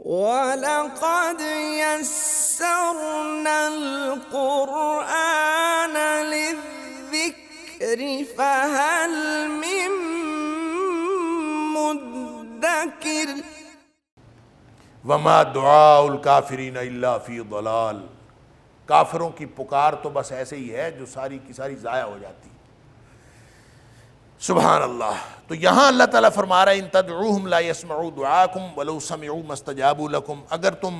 وَلَقَدْ يَسَّرْنَا الْقُرْآنَ لِلذِّكْرِ فَهَلْ مِن مُّدَّكِرٍ وما دعاء الکافرین الا فی ضلال، کافروں کی پکار تو بس ایسے ہی ہے جو ساری کی ساری ضائع ہو جاتی. سبحان اللہ. تو یہاں اللہ تعالیٰ فرما رہا ہے ان تدعوہم لا یسمعوا دعاکم ولو سمعوا ما استجابوا لکم، اگر تم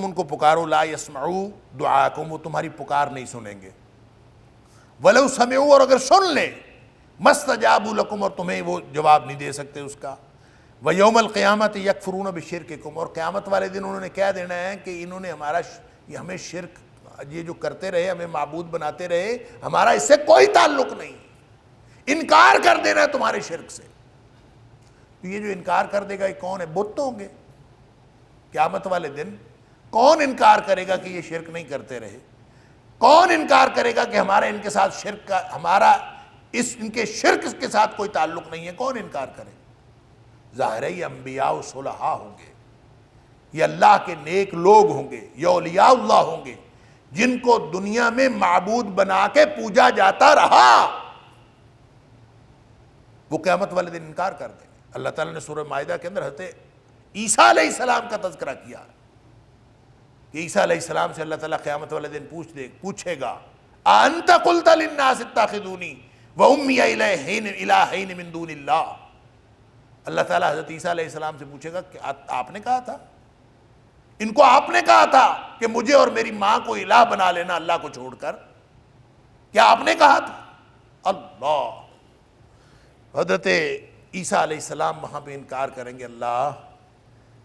ان کو پکارو لا یسمعوا دعاکم، وہ تمہاری پکار نہیں سنیں گے. ولو سمعوا، اور اگر سن لیں، ما استجابوا لکم، اور تمہیں وہ جواب نہیں دے سکتے اس کا. ویوم القیامت یکفرون بشرککم، اور قیامت والے دن انہوں نے کہہ دینا ہے کہ انہوں نے ہمیں شرک، یہ جو کرتے رہے، ہمیں معبود بناتے رہے، ہمارا اس سے کوئی تعلق نہیں. انکار کر دینا ہے تمہارے شرک سے. تو یہ جو انکار کر دے گا یہ کون ہے؟ بت ہوں گے. قیامت والے دن کون انکار کرے گا کہ یہ شرک نہیں کرتے رہے؟ کون انکار کرے گا کہ ہمارا ان کے ساتھ شرک کا، ان کے شرک کے ساتھ کوئی تعلق نہیں ہے؟ کون انکار کرے؟ ظاہر ہے یہ انبیاء و صلحاء ہوں گے، یہ اللہ کے نیک لوگ ہوں گے، یہ اولیاء اللہ ہوں گے جن کو دنیا میں معبود بنا کے پوجا جاتا رہا. وہ قیامت والے دن انکار کر دیں گے. اللہ تعالیٰ نے سورہ مائدہ کے اندر حضرت عیسیٰ علیہ السلام کا تذکرہ کیا کہ عیسیٰ علیہ السلام سے اللہ تعالیٰ قیامت والے دن پوچھے گا اَأَنْتَ قُلْتَ لِلنَّاسِ اتَّخِذُونِي وَأُمِّيَ إِلَٰهَيْنِ مِن دُونِ اللَّهِ. اللہ تعالیٰ حضرت عیسیٰ علیہ السلام سے پوچھے گا کہ آپ نے کہا تھا، ان کو آپ نے کہا تھا کہ مجھے اور میری ماں کو الہ بنا لینا اللہ کو چھوڑ کر، کیا آپ نے کہا تھا؟ اللہ. حضرت عیسیٰ علیہ السلام وہاں پہ انکار کریں گے، اللہ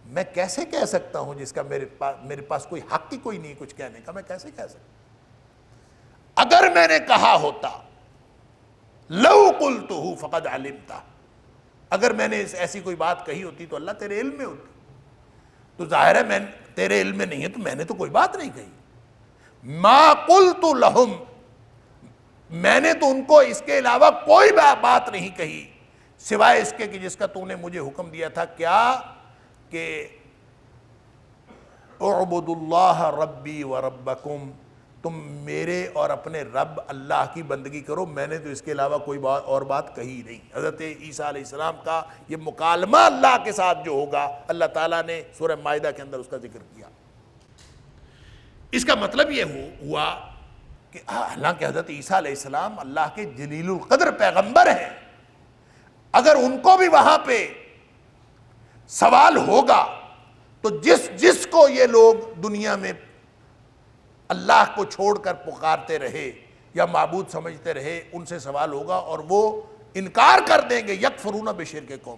میں کیسے کہہ سکتا ہوں جس کا میرے پاس کوئی حق ہی کوئی نہیں کچھ کہنے کا، میں کیسے کہہ سکتا؟ اگر میں نے کہا ہوتا لو قلتہ فقد علمتہ، اگر میں نے ایسی کوئی بات کہی ہوتی تو اللہ تیرے علم میں ہوتی. تو ظاہر ہے تیرے علم میں نہیں ہے تو میں نے تو کوئی بات نہیں کہی. ما قلت لہم، میں نے تو ان کو اس کے علاوہ کوئی بات نہیں کہی سوائے اس کے کہ جس کا تو نے مجھے حکم دیا تھا. کیا؟ کہ اعبدوا اللہ ربی و ربکم، تم میرے اور اپنے رب اللہ کی بندگی کرو، میں نے تو اس کے علاوہ کوئی اور بات کہی نہیں. حضرت عیسیٰ علیہ السلام کا یہ مکالمہ اللہ کے ساتھ جو ہوگا، اللہ تعالیٰ نے سورہ مائدہ کے اندر اس کا ذکر کیا. اس کا مطلب یہ ہوا کہ حالانکہ حضرت عیسیٰ علیہ السلام اللہ کے جلیل القدر پیغمبر ہیں، اگر ان کو بھی وہاں پہ سوال ہوگا تو جس کو یہ لوگ دنیا میں اللہ کو چھوڑ کر پکارتے رہے یا معبود سمجھتے رہے، ان سے سوال ہوگا اور وہ انکار کر دیں گے. یکفرون بشرککم،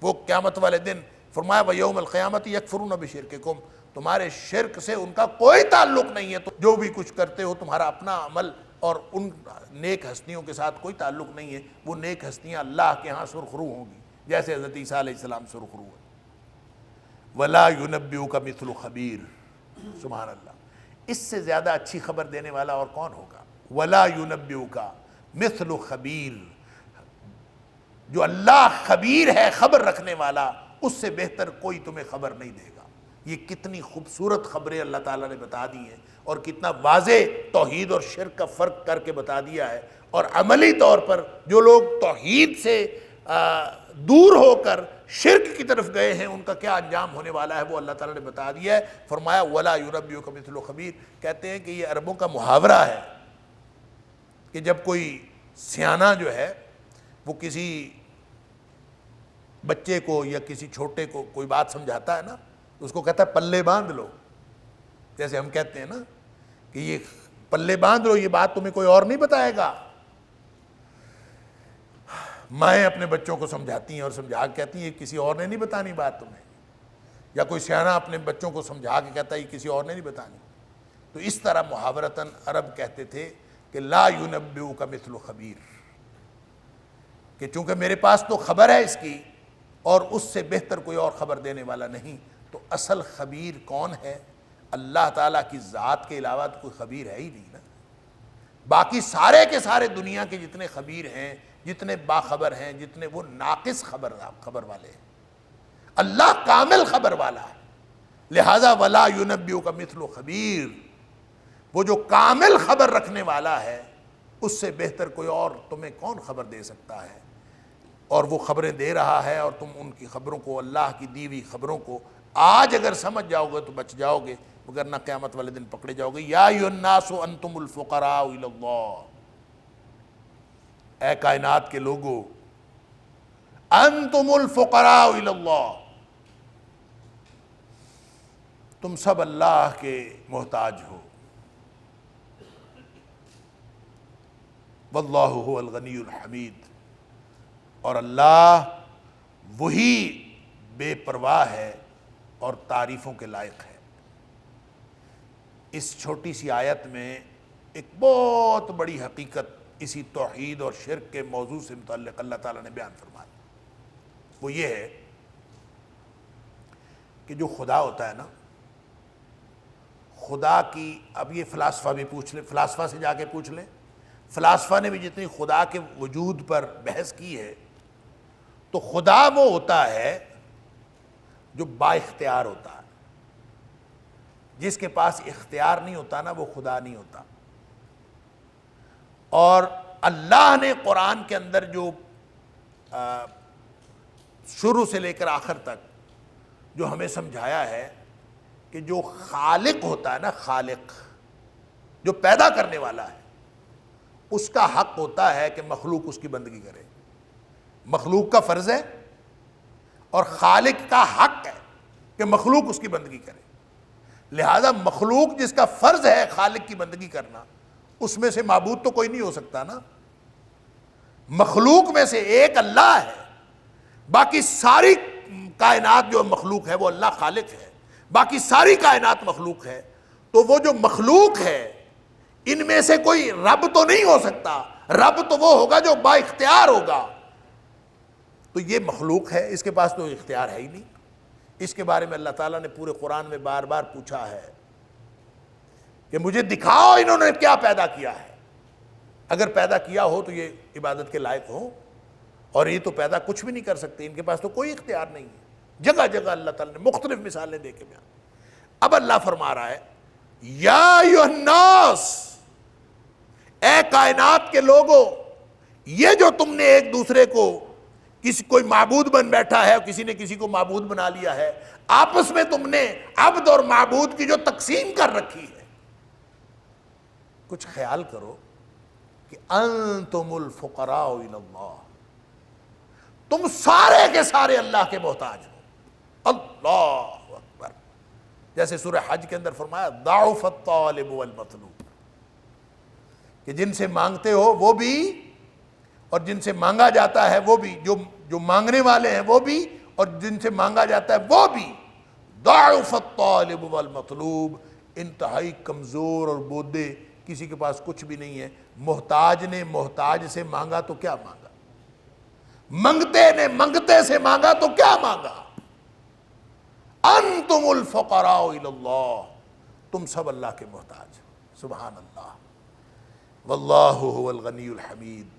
وہ قیامت والے دن فرمایا ویوم القیامت یکفرون بشرککم، تمہارے شرک سے ان کا کوئی تعلق نہیں ہے. تو جو بھی کچھ کرتے ہو تمہارا اپنا عمل اور ان نیک ہستیوں کے ساتھ کوئی تعلق نہیں ہے. وہ نیک ہستیاں اللہ کے ہاں سرخرو ہوں گی جیسے حضرت عیسیٰ علیہ السلام سرخرو ہے. وَلَا يُنَبِّئُكَ مِثْلُ خَبِيرٍ. سبحان اللہ، اس سے زیادہ اچھی خبر دینے والا اور کون ہوگا؟ وَلَا يُنَبِّئُكَ مِثْلُ خَبِيرٍ، جو اللہ خبیر ہے، خبر رکھنے والا، اس سے بہتر کوئی تمہیں خبر نہیں دے گا. یہ کتنی خوبصورت خبریں اللہ تعالیٰ نے بتا دی ہیں اور کتنا واضح توحید اور شرک کا فرق کر کے بتا دیا ہے. اور عملی طور پر جو لوگ توحید سے دور ہو کر شرک کی طرف گئے ہیں ان کا کیا انجام ہونے والا ہے وہ اللہ تعالیٰ نے بتا دیا ہے. فرمایا وَلَا يُنَبِّئُكَ مِثْلُ خَبِيرٍ. کہتے ہیں کہ یہ عربوں کا محاورہ ہے کہ جب کوئی سیانہ جو ہے وہ کسی بچے کو یا کسی چھوٹے کو کوئی بات سمجھاتا ہے نا، اس کو کہتا ہے پلے باندھ لو. جیسے ہم کہتے ہیں نا کہ یہ پلے باندھ لو، یہ بات تمہیں کوئی اور نہیں بتائے گا. مائیں اپنے بچوں کو سمجھاتی ہیں اور سمجھا کے کہتی ہیں یہ کسی اور نے نہیں بتانی بات تمہیں، یا کوئی سیانہ اپنے بچوں کو سمجھا کے کہتا ہے یہ کسی اور نے نہیں بتانی. تو اس طرح محاورتاً عرب کہتے تھے کہ لا ينبئک مثل خبیر، کہ چونکہ میرے پاس تو خبر ہے اس کی اور اس سے بہتر کوئی اور خبر دینے والا نہیں. تو اصل خبیر کون ہے؟ اللہ تعالیٰ کی ذات کے علاوہ تو کوئی خبیر ہے ہی نہیں نا. باقی سارے کے سارے دنیا کے جتنے خبیر ہیں جتنے باخبر ہیں، جتنے وہ ناقص خبر والے ہیں۔ اللہ کامل خبر والا ہے، لہذا ولا ينبئك مثل خبیر، وہ جو کامل خبر رکھنے والا ہے اس سے بہتر کوئی اور تمہیں کون خبر دے سکتا ہے؟ اور وہ خبریں دے رہا ہے، اور تم ان کی خبروں کو، اللہ کی دی ہوئی خبروں کو آج اگر سمجھ جاؤ گے تو بچ جاؤ گے، وگرنہ قیامت والے دن پکڑے جاؤ گے۔ یا ایھا الناس انتم الفقراء الی اللہ، اے کائنات کے لوگو، انتم الفقراء الی اللہ، تم سب اللہ کے محتاج ہو۔ واللہ هو الغنی الحمید، اور اللہ وہی بے پرواہ ہے اور تعریفوں کے لائق ہے۔ اس چھوٹی سی آیت میں ایک بہت بڑی حقیقت اسی توحید اور شرک کے موضوع سے متعلق اللہ تعالیٰ نے بیان فرمایا، وہ یہ ہے کہ جو خدا ہوتا ہے نا، خدا کی، اب یہ فلاسفہ بھی پوچھ لیں، فلاسفہ سے جا کے پوچھ لیں، فلاسفہ نے بھی جتنی خدا کے وجود پر بحث کی ہے، تو خدا وہ ہوتا ہے جو با اختیار ہوتا ہے۔ جس کے پاس اختیار نہیں ہوتا نا، وہ خدا نہیں ہوتا۔ اور اللہ نے قرآن کے اندر جو شروع سے لے کر آخر تک جو ہمیں سمجھایا ہے کہ جو خالق ہوتا ہے نا، خالق جو پیدا کرنے والا ہے، اس کا حق ہوتا ہے کہ مخلوق اس کی بندگی کرے۔ مخلوق کا فرض ہے اور خالق کا حق ہے کہ مخلوق اس کی بندگی کرے۔ لہذا مخلوق جس کا فرض ہے خالق کی بندگی کرنا، اس میں سے معبود تو کوئی نہیں ہو سکتا نا۔ مخلوق میں سے ایک اللہ ہے، باقی ساری کائنات جو مخلوق ہے وہ اللہ خالق ہے، باقی ساری کائنات مخلوق ہے۔ تو وہ جو مخلوق ہے ان میں سے کوئی رب تو نہیں ہو سکتا، رب تو وہ ہوگا جو با اختیار ہوگا۔ تو یہ مخلوق ہے، اس کے پاس تو اختیار ہے ہی نہیں۔ اس کے بارے میں اللہ تعالیٰ نے پورے قرآن میں بار بار پوچھا ہے کہ مجھے دکھاؤ انہوں نے کیا پیدا کیا ہے۔ اگر پیدا کیا ہو تو یہ عبادت کے لائق ہو، اور یہ تو پیدا کچھ بھی نہیں کر سکتے، ان کے پاس تو کوئی اختیار نہیں ہے۔ جگہ جگہ اللہ تعالیٰ نے مختلف مثالیں دے کے بیان۔ اب اللہ فرما رہا ہے یا ایھا الناس، اے کائنات کے لوگوں، یہ جو تم نے ایک دوسرے کو، کسی کوئی معبود بن بیٹھا ہے، کسی نے کسی کو معبود بنا لیا ہے، آپس میں تم نے عبد اور معبود کی جو تقسیم کر رکھی ہے، کچھ خیال کرو کہ انتم الفقراء الی اللہ، تم سارے کے سارے اللہ کے محتاج ہو۔ اللہ اکبر، جیسے سورہ حج کے اندر فرمایا ضعف الطالب والمطلوب، کہ جن سے مانگتے ہو وہ بھی اور جن سے مانگا جاتا ہے وہ بھی، جو مانگنے والے ہیں وہ بھی اور جن سے مانگا جاتا ہے وہ بھی۔ ضعف الطالب والمطلوب، انتہائی کمزور اور بودے، کسی کے پاس کچھ بھی نہیں ہے۔ محتاج نے محتاج سے مانگا تو کیا مانگا، منگتے نے منگتے سے مانگا تو کیا مانگا۔ انتم الفقراء الی اللہ، تم سب اللہ کے محتاج ہو۔ سبحان اللہ۔ واللہ هو الغنی الحمید،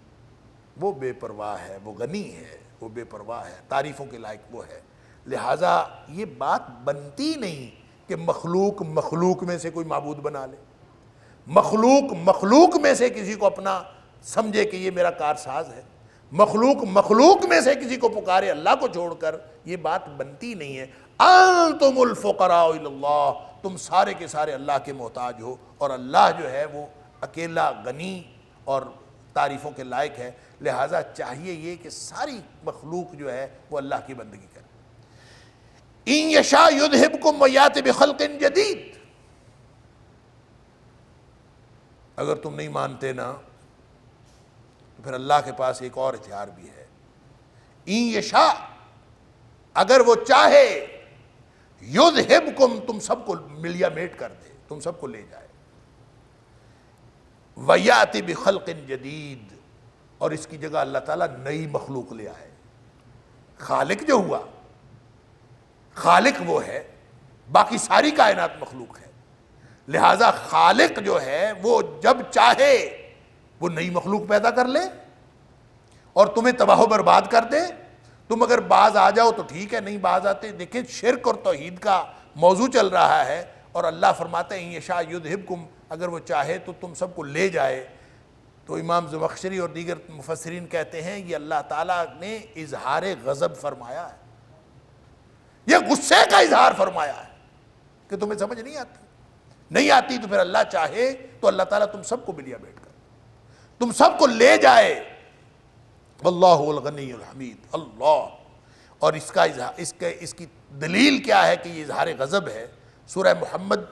وہ بے پرواہ ہے، وہ غنی ہے، وہ بے پرواہ ہے، تعریفوں کے لائق وہ ہے۔ لہٰذا یہ بات بنتی نہیں کہ مخلوق مخلوق میں سے کوئی معبود بنا لے، مخلوق مخلوق میں سے کسی کو اپنا سمجھے کہ یہ میرا کارساز ہے، مخلوق مخلوق میں سے کسی کو پکارے اللہ کو چھوڑ کر، یہ بات بنتی نہیں ہے۔ انتم الفقراء الی اللہ، تم سارے کے سارے اللہ کے محتاج ہو، اور اللہ جو ہے وہ اکیلا غنی اور تعریفوں کے لائق ہے۔ لہٰذا چاہیے یہ کہ ساری مخلوق جو ہے وہ اللہ کی بندگی کرے۔ ان یشاء یذھبکم ویأت بخلق جدید، اگر تم نہیں مانتے نا تو پھر اللہ کے پاس ایک اور ہتھیار بھی ہے۔ ان یشاء، اگر وہ چاہے، یذھبکم، تم سب کو ملیا میٹ کر دے، تم سب کو لے جائے، ویأت بخلق جدید، اور اس کی جگہ اللہ تعالیٰ نئی مخلوق لے آئے۔ خالق جو ہوا، خالق وہ ہے، باقی ساری کائنات مخلوق ہے، لہٰذا خالق جو ہے وہ جب چاہے وہ نئی مخلوق پیدا کر لے، اور تمہیں تباہ و برباد کر دے. تم اگر باز آ جاؤ تو ٹھیک ہے، نہیں باز آتے. دیکھیں شرک اور توحید کا موضوع چل رہا ہے، اور اللہ فرماتے ہیں یشاء یذھبکم، اگر وہ چاہے تو تم سب کو لے جائے. تو امام زمخشری اور دیگر مفسرین کہتے ہیں یہ اللہ تعالیٰ نے اظہار غضب فرمایا ہے، یہ غصے کا اظہار فرمایا ہے کہ تمہیں سمجھ نہیں آتی تو پھر اللہ چاہے تو اللہ تعالیٰ تم سب کو بلیا بیٹھ کر تم سب کو لے جائے. واللہ الغنی الحمید. اللہ. اور اس کی دلیل کیا ہے کہ یہ اظہار غضب ہے؟ سورہ محمد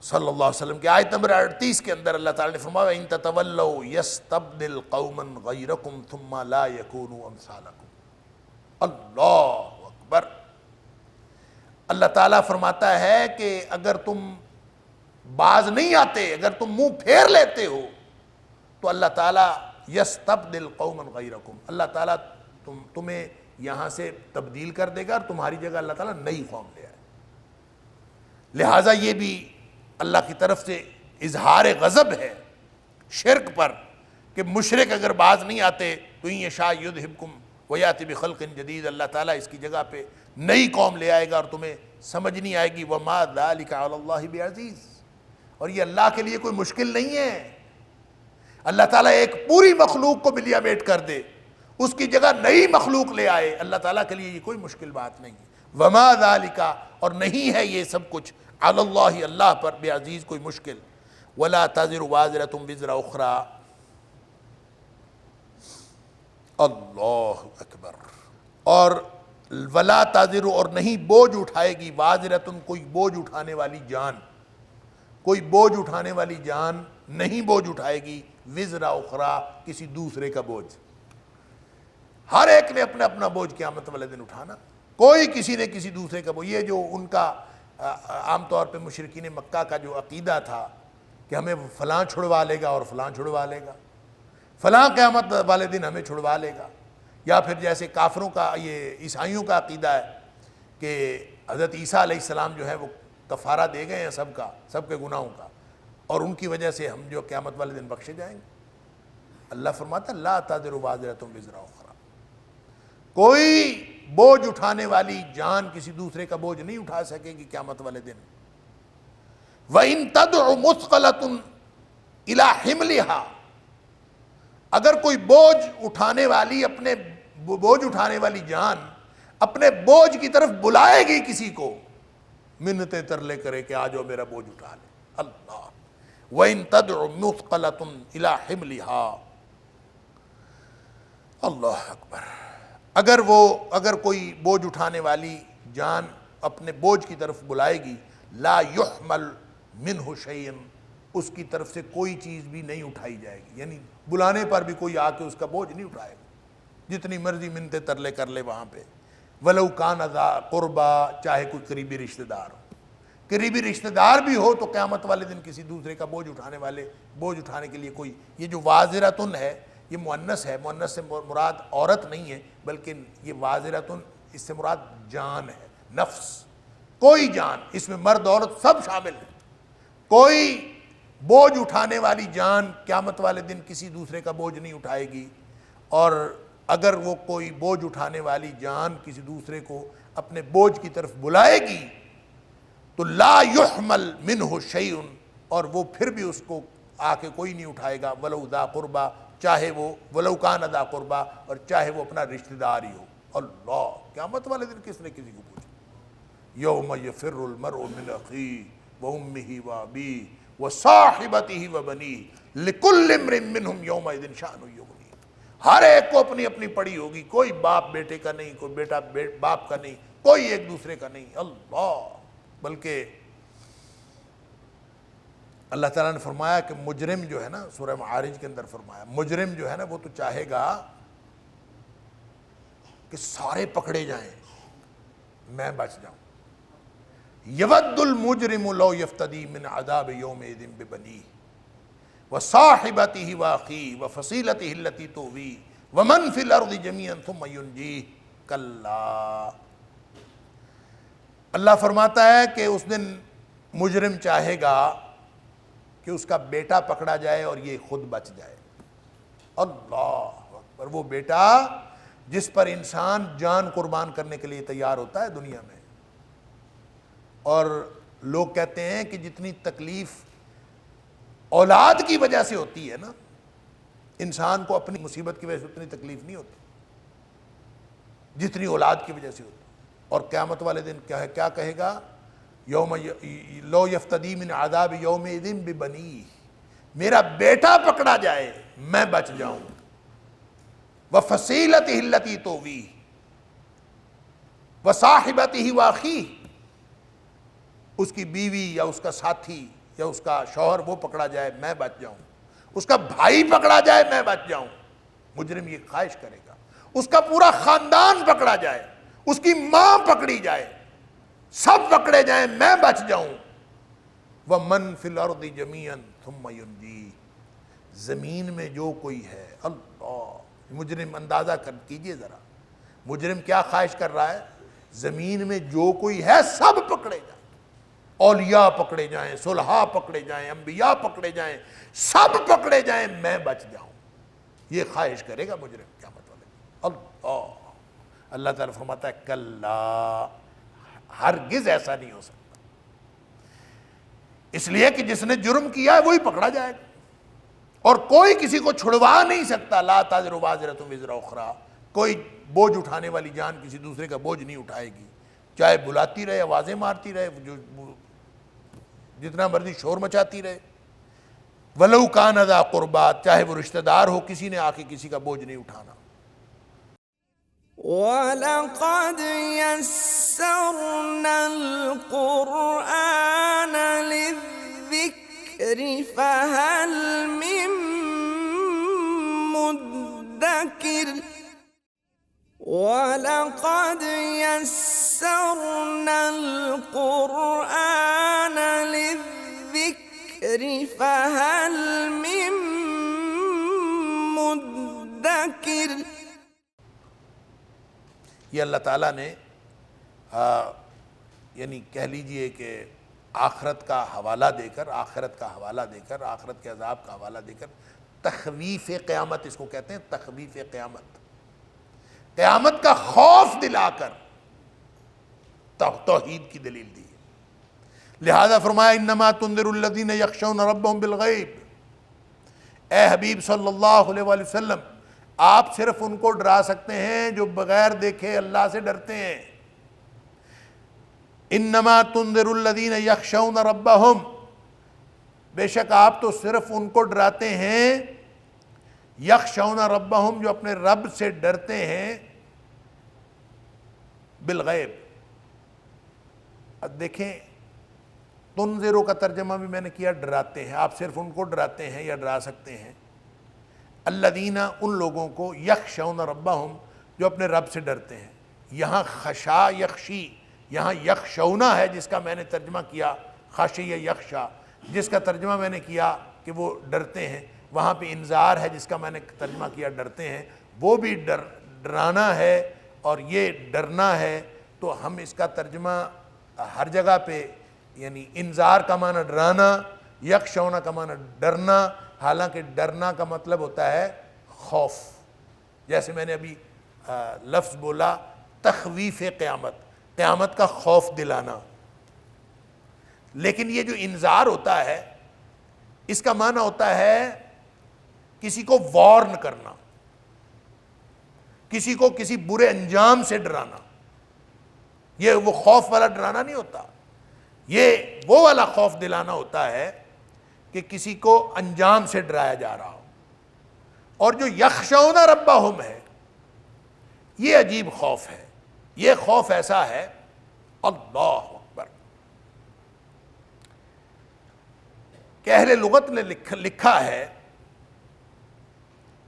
صلی اللہ علیہ وسلم کی آیت نمبر 38 کے اندر اللہ تعالیٰ نے فرمایا ان تتولوا یستبدل قوما غیرکم ثم لا یکونوا امثالکم. اللہ اکبر. اللہ تعالیٰ فرماتا ہے کہ اگر تم باز نہیں آتے، اگر تم منہ پھیر لیتے ہو تو اللہ تعالیٰ یستبدل قوما غیرکم، اللہ تعالیٰ تمہیں یہاں سے تبدیل کر دے گا اور تمہاری جگہ اللہ تعالیٰ نئی قوم لے آئے. لہٰذا یہ بھی اللہ کی طرف سے اظہار غضب ہے شرک پر کہ مشرک اگر باز نہیں آتے تو ان یشاء یذھبکم ویأتی بخلق جدید، اللہ تعالیٰ اس کی جگہ پہ نئی قوم لے آئے گا اور تمہیں سمجھ نہیں آئے گی. وما ذلک علی اللہ بعزیز. اور یہ اللہ کے لیے کوئی مشکل نہیں ہے. اللہ تعالیٰ ایک پوری مخلوق کو بلیا میٹ کر دے، اس کی جگہ نئی مخلوق لے آئے، اللہ تعالیٰ کے لیے یہ کوئی مشکل بات نہیں ہے. وما ذالک، اور نہیں ہے یہ سب کچھ علی اللہ، اللہ پر بعزیز کوئی مشکل. ولا تزر وازرۃ وزر اخری. اللہ اکبر. اور ولا تزر، اور نہیں بوجھ اٹھائے گی، وازرۃ کوئی بوجھ اٹھانے والی جان، کوئی بوجھ اٹھانے والی جان نہیں بوجھ اٹھائے گی، وزر اخری کسی دوسرے کا بوجھ. ہر ایک نے اپنا اپنا بوجھ قیامت والے دن اٹھانا، کوئی کسی نے کسی دوسرے کا بوجھ. یہ جو ان کا عام طور پہ مشرکین مکہ کا جو عقیدہ تھا کہ ہمیں فلاں چھڑوا لے گا اور فلاں چھڑوا لے گا، فلاں قیامت والے دن ہمیں چھڑوا لے گا. یا پھر جیسے کافروں کا، یہ عیسائیوں کا عقیدہ ہے کہ حضرت عیسیٰ علیہ السلام جو ہے وہ کفارہ دے گئے ہیں سب کے گناہوں کا، اور ان کی وجہ سے ہم جو قیامت والے دن بخشے جائیں گے. اللہ فرماتا لا تزر وازرۃ وزر اخری. کوئی بوجھ اٹھانے والی جان کسی دوسرے کا بوجھ نہیں اٹھا سکے گی قیامت والے دن. وَإِن تَدْعُ مُثْقَلَةٌ إِلَىٰ حِمْلِهَا، اگر کوئی بوجھ اٹھانے والی جان اپنے بوجھ کی طرف بلائے گی کسی کو، منتیں ترلے کرے کہ آ جاؤ میرا بوجھ اٹھا لے. اللہ. وَإِن تَدْعُ مُثْقَلَةٌ إِلَىٰ حِمْلِهَا. اللہ اکبر. اگر کوئی بوجھ اٹھانے والی جان اپنے بوجھ کی طرف بلائے گی، لا يحمل منہ شیء، اس کی طرف سے کوئی چیز بھی نہیں اٹھائی جائے گی. یعنی بلانے پر بھی کوئی آ کے اس کا بوجھ نہیں اٹھائے گا، جتنی مرضی منتیں ترلے کر لے وہاں پہ. ولو کان ذا قربا، چاہے کوئی قریبی رشتہ دار ہو، قریبی رشتہ دار بھی ہو تو قیامت والے دن کسی دوسرے کا بوجھ اٹھانے کے لیے کوئی، یہ جو وازرۃن ہے یہ مؤنث ہے، مؤنث سے مراد عورت نہیں ہے، بلکہ یہ وازرۃن اس سے مراد جان ہے، نفس. کوئی جان، اس میں مرد عورت سب شامل ہیں. کوئی بوجھ اٹھانے والی جان قیامت والے دن کسی دوسرے کا بوجھ نہیں اٹھائے گی. اور اگر وہ کوئی بوجھ اٹھانے والی جان کسی دوسرے کو اپنے بوجھ کی طرف بلائے گی تو لا يحمل منہ شیء، اور وہ پھر بھی اس کو آ کے کوئی نہیں اٹھائے گا. ولو ذا قربا، چاہے وہ ولو کان ذا قربا، اور چاہے وہ اپنا رشتہ دار ہی ہو. اللہ. قیامت والے دن کس نے کسی کو پوچھا؟ یوم یفر المرء من اخیہ وامہ وابیہ وصاحبتہ وبنیہ لکل امرئ منہم یومئذ شأن یغنیہ. ہر ایک کو اپنی اپنی پڑی ہوگی، کوئی باپ بیٹے کا نہیں، کوئی بیٹا باپ کا نہیں، کوئی ایک دوسرے کا نہیں. اللہ. بلکہ اللہ تعالیٰ نے فرمایا کہ مجرم جو ہے نا، سورہ معارج کے اندر فرمایا، مجرم جو ہے نا وہ تو چاہے گا کہ سارے پکڑے جائیں، میں بچ جاؤں. یود المجرم لو یفتدی من عذاب یومئذ ببنیہ وصاحبتہ واخیہ وفصیلتہ التی تؤویہ ومن فی الارض جمیعا ثم ینجیہ کلا. اللہ فرماتا ہے کہ اس دن مجرم چاہے گا کہ اس کا بیٹا پکڑا جائے اور یہ خود بچ جائے. اللہ اکبر، وہ بیٹا جس پر انسان جان قربان کرنے کے لیے تیار ہوتا ہے دنیا میں. اور لوگ کہتے ہیں کہ جتنی تکلیف اولاد کی وجہ سے ہوتی ہے نا، انسان کو اپنی مصیبت کی وجہ سے اتنی تکلیف نہیں ہوتی جتنی اولاد کی وجہ سے ہوتی. اور قیامت والے دن کیا ہے، کیا کہے گا؟ یوم لو یفتدی من عذاب یومئذ ببنیہ، میرا بیٹا پکڑا جائے میں بچ جاؤں، وفصیلتہ التی تؤویہ وصاحبتہ واخیہ، اس کی بیوی یا اس کا ساتھی یا اس کا شوہر وہ پکڑا جائے میں بچ جاؤں، اس کا بھائی پکڑا جائے میں بچ جاؤں. مجرم یہ خواہش کرے گا اس کا پورا خاندان پکڑا جائے، اس کی ماں پکڑی جائے، سب پکڑے جائیں میں بچ جاؤں. وَمَن فِي الْأَرْضِ جَمِيعًا ثُمَّ يُنْجِيهِ، زمین میں جو کوئی ہے، اللہ، مجرم اندازہ کیجئے ذرا، مجرم کیا خواہش کر رہا ہے؟ زمین میں جو کوئی ہے سب پکڑے جائیں، اولیاء پکڑے جائیں، صلحاء پکڑے جائیں، انبیاء پکڑے جائیں، سب پکڑے جائیں میں بچ جاؤں. یہ خواہش کرے گا مجرم قیامت والے دن. اللہ، اللہ تعالیٰ فرماتا ہے کلا، ہرگز ایسا نہیں ہو سکتا. اس لیے کہ جس نے جرم کیا ہے وہی پکڑا جائے گا، اور کوئی کسی کو چھڑوا نہیں سکتا. لا تزر وازرۃ وزر اخری، کوئی بوجھ اٹھانے والی جان کسی دوسرے کا بوجھ نہیں اٹھائے گی، چاہے بلاتی رہے، آوازیں مارتی رہے، جتنا مرضی شور مچاتی رہے. ولو کان ذا قربا، چاہے وہ رشتہ دار ہو، کسی نے آ کے کسی کا بوجھ نہیں اٹھانا. وَلَقَدْ يَسَّرْنَا الْقُرْآنَ لِلذِّكْرِ فَهَلْ مِن مُدَّكِرٍ وَلَقَدْ يَسَّرْنَا الْقُرْآنَ لِلذِّكْرِ فَهَلْ مِن مُدَّكِرٍ. یہ اللہ تعالیٰ نے یعنی کہہ لیجئے کہ آخرت کا حوالہ دے کر، آخرت کا حوالہ دے کر، آخرت کے عذاب کا حوالہ دے کر، تخویف قیامت اس کو کہتے ہیں، تخویف قیامت، قیامت کا خوف دلا کر توحید کی دلیل دی. لہذا فرمایا انما تنذر الذین یخشون ربهم بالغیب، اے حبیب صلی اللہ علیہ وآلہ وسلم آپ صرف ان کو ڈرا سکتے ہیں جو بغیر دیکھے اللہ سے ڈرتے ہیں. انما تنذر الذین یخشون ربهم، بے شک آپ تو صرف ان کو ڈراتے ہیں، یخشون ربهم جو اپنے رب سے ڈرتے ہیں، بالغیب. اب دیکھیں تنذرو کا ترجمہ بھی میں نے کیا ڈراتے ہیں، آپ صرف ان کو ڈراتے ہیں یا ڈرا سکتے ہیں. الذین، ان لوگوں کو، یخشون ربهم جو اپنے رب سے ڈرتے ہیں. یہاں خشا یخشی، یہاں یخشونا ہے جس کا میں نے ترجمہ کیا خاشی یخشا، جس کا ترجمہ میں نے کیا کہ وہ ڈرتے ہیں. وہاں پہ انذار ہے جس کا میں نے ترجمہ کیا ڈرتے ہیں. وہ بھی ڈرانا ہے اور یہ ڈرنا ہے. تو ہم اس کا ترجمہ ہر جگہ پہ، یعنی انذار کا معنی ڈرانا، یخشونا کا معنی ڈرنا، حالانکہ ڈرنا کا مطلب ہوتا ہے خوف. جیسے میں نے ابھی لفظ بولا تخویف قیامت، قیامت کا خوف دلانا. لیکن یہ جو انذار ہوتا ہے اس کا معنی ہوتا ہے کسی کو وارن کرنا، کسی کو کسی برے انجام سے ڈرانا. یہ وہ خوف والا ڈرانا نہیں ہوتا، یہ وہ والا خوف دلانا ہوتا ہے کہ کسی کو انجام سے ڈرایا جا رہا ہو. اور جو یخشون ربهم ہے یہ عجیب خوف ہے. یہ خوف ایسا ہے، اللہ اکبر، کہ اہل لغت نے لکھا ہے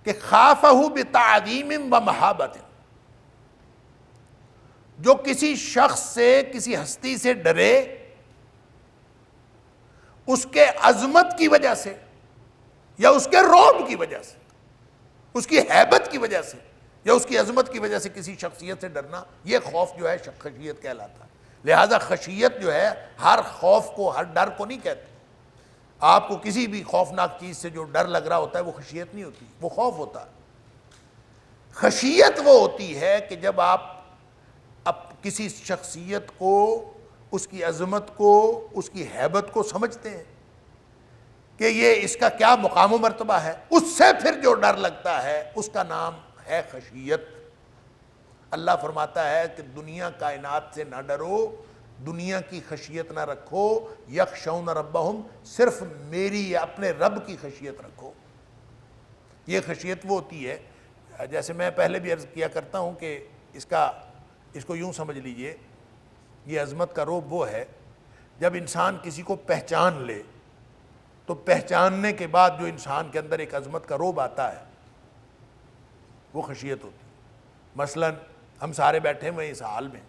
کہ خافہ بتعظیم ومحابۃ، جو کسی شخص سے، کسی ہستی سے ڈرے اس کے عظمت کی وجہ سے یا اس کے رعب کی وجہ سے، اس کی ہیبت کی وجہ سے یا اس کی عظمت کی وجہ سے کسی شخصیت سے ڈرنا، یہ خوف جو ہے خشیت کہلاتا ہے. لہذا خشیت جو ہے ہر خوف کو، ہر ڈر کو نہیں کہتے. آپ کو کسی بھی خوفناک چیز سے جو ڈر لگ رہا ہوتا ہے وہ خشیت نہیں ہوتی، وہ خوف ہوتا ہے۔ خشیت وہ ہوتی ہے کہ جب آپ کسی شخصیت کو، اس کی عظمت کو، اس کی ہیبت کو سمجھتے ہیں کہ یہ اس کا کیا مقام و مرتبہ ہے، اس سے پھر جو ڈر لگتا ہے اس کا نام ہے خشیت۔ اللہ فرماتا ہے کہ دنیا کائنات سے نہ ڈرو، دنیا کی خشیت نہ رکھو، یخشون ربہم، صرف میری اپنے رب کی خشیت رکھو۔ یہ خشیت وہ ہوتی ہے، جیسے میں پہلے بھی عرض کیا کرتا ہوں کہ اس کو یوں سمجھ لیجئے، یہ عظمت کا روب وہ ہے جب انسان کسی کو پہچان لے، تو پہچاننے کے بعد جو انسان کے اندر ایک عظمت کا روب آتا ہے وہ خشیت ہوتی ہے۔ مثلا ہم سارے بیٹھے ہوئے اس حال میں،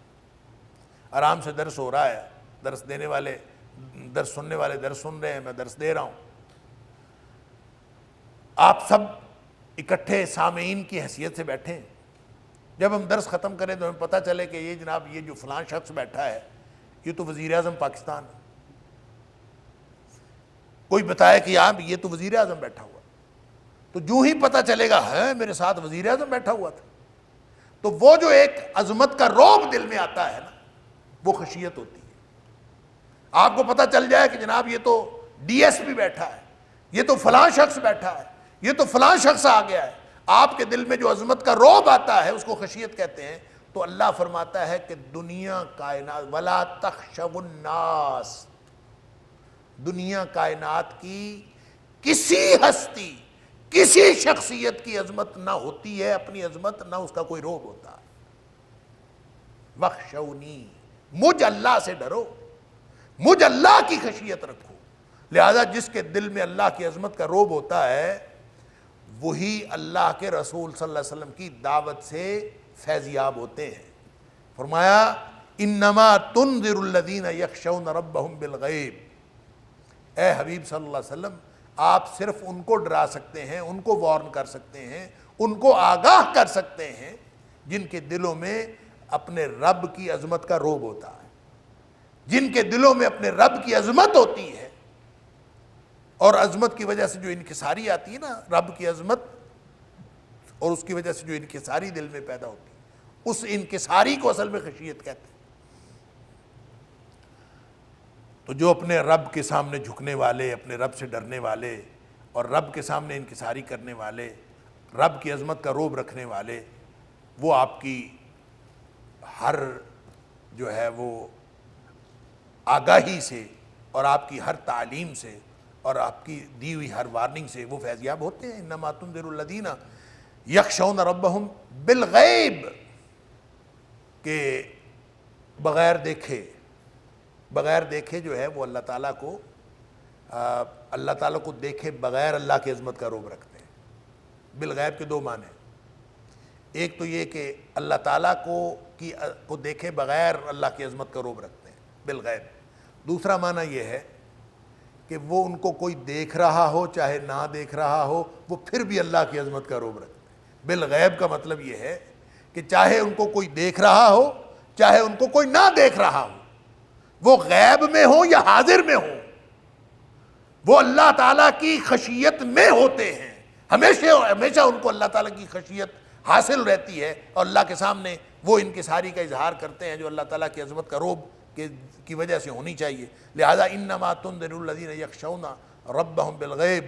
آرام سے درس ہو رہا ہے، درس دینے والے درس سننے والے درس سن رہے ہیں، میں درس دے رہا ہوں، آپ سب اکٹھے سامعین کی حیثیت سے بیٹھے ہیں۔ جب ہم درس ختم کریں تو ہمیں پتہ چلے کہ یہ جناب یہ جو فلاں شخص بیٹھا ہے یہ تو وزیر اعظم پاکستان ہے، کوئی بتائے کہ یار یہ تو وزیر اعظم بیٹھا ہوا، تو جو ہی پتہ چلے گا ہے میرے ساتھ وزیر اعظم بیٹھا ہوا تھا، تو وہ جو ایک عظمت کا رعب دل میں آتا ہے نا، وہ خشیت ہوتی ہے۔ آپ کو پتہ چل جائے کہ جناب یہ تو ڈی ایس پی بیٹھا ہے، یہ تو فلاں شخص بیٹھا ہے، یہ تو فلاں شخص آ گیا ہے، آپ کے دل میں جو عظمت کا رعب آتا ہے اس کو خشیت کہتے ہیں۔ تو اللہ فرماتا ہے کہ دنیا کائنات ولا تخشوا الناس، دنیا کائنات کی کسی ہستی، کسی شخصیت کی عظمت نہ ہوتی ہے اپنی عظمت، نہ اس کا کوئی رعب ہوتا۔ وخشونی، مجھ اللہ سے ڈرو، مجھ اللہ کی خشیت رکھو۔ لہذا جس کے دل میں اللہ کی عظمت کا رعب ہوتا ہے وہی اللہ کے رسول صلی اللہ علیہ وسلم کی دعوت سے فیضیاب ہوتے ہیں۔ فرمایا انما تنذر الذین یخشون ربہم بالغیب، اے حبیب صلی اللہ علیہ وسلم آپ صرف ان کو ڈرا سکتے ہیں، ان کو وارن کر سکتے ہیں، ان کو آگاہ کر سکتے ہیں جن کے دلوں میں اپنے رب کی عظمت کا رعب ہوتا ہے، جن کے دلوں میں اپنے رب کی عظمت ہوتی ہے، اور عظمت کی وجہ سے جو انکساری آتی ہے نا، رب کی عظمت اور اس کی وجہ سے جو انکساری دل میں پیدا ہوتی ہے، اس انکساری کو اصل میں خشیت کہتے ہیں۔ تو جو اپنے رب کے سامنے جھکنے والے، اپنے رب سے ڈرنے والے اور رب کے سامنے انکساری کرنے والے، رب کی عظمت کا رعب رکھنے والے، وہ آپ کی ہر جو ہے وہ آگاہی سے اور آپ کی ہر تعلیم سے اور آپ کی دی ہوئی ہر وارننگ سے وہ فیضیاب ہوتے ہیں۔ انما تنذر الذین یخشون ربہم بالغیب، کہ بغیر دیکھے جو ہے وہ اللہ تعالیٰ کو دیکھے بغیر اللہ کی عظمت کا رعب رکھتے ہیں۔ بالغیب کے دو معنی ہیں، ایک تو یہ کہ اللہ تعالیٰ کو دیکھے بغیر اللہ کی عظمت کا رعب رکھتے ہیں بالغیب، دوسرا معنی یہ ہے کہ وہ ان کو کوئی دیکھ رہا ہو چاہے نہ دیکھ رہا ہو، وہ پھر بھی اللہ کی عظمت کا رعب رکھتے ہیں۔ بالغیب کا مطلب یہ ہے کہ چاہے ان کو کوئی دیکھ رہا ہو چاہے ان کو کوئی نہ دیکھ رہا ہو، وہ غیب میں ہو یا حاضر میں ہو، وہ اللہ تعالیٰ کی خشیت میں ہوتے ہیں، ہمیشہ ان کو اللہ تعالیٰ کی خشیت حاصل رہتی ہے، اور اللہ کے سامنے وہ انکساری کا اظہار کرتے ہیں جو اللہ تعالیٰ کی عظمت کا رعب کی وجہ سے ہونی چاہیے۔ لہذا انما تنذر الذین یخشون ربہم بالغیب،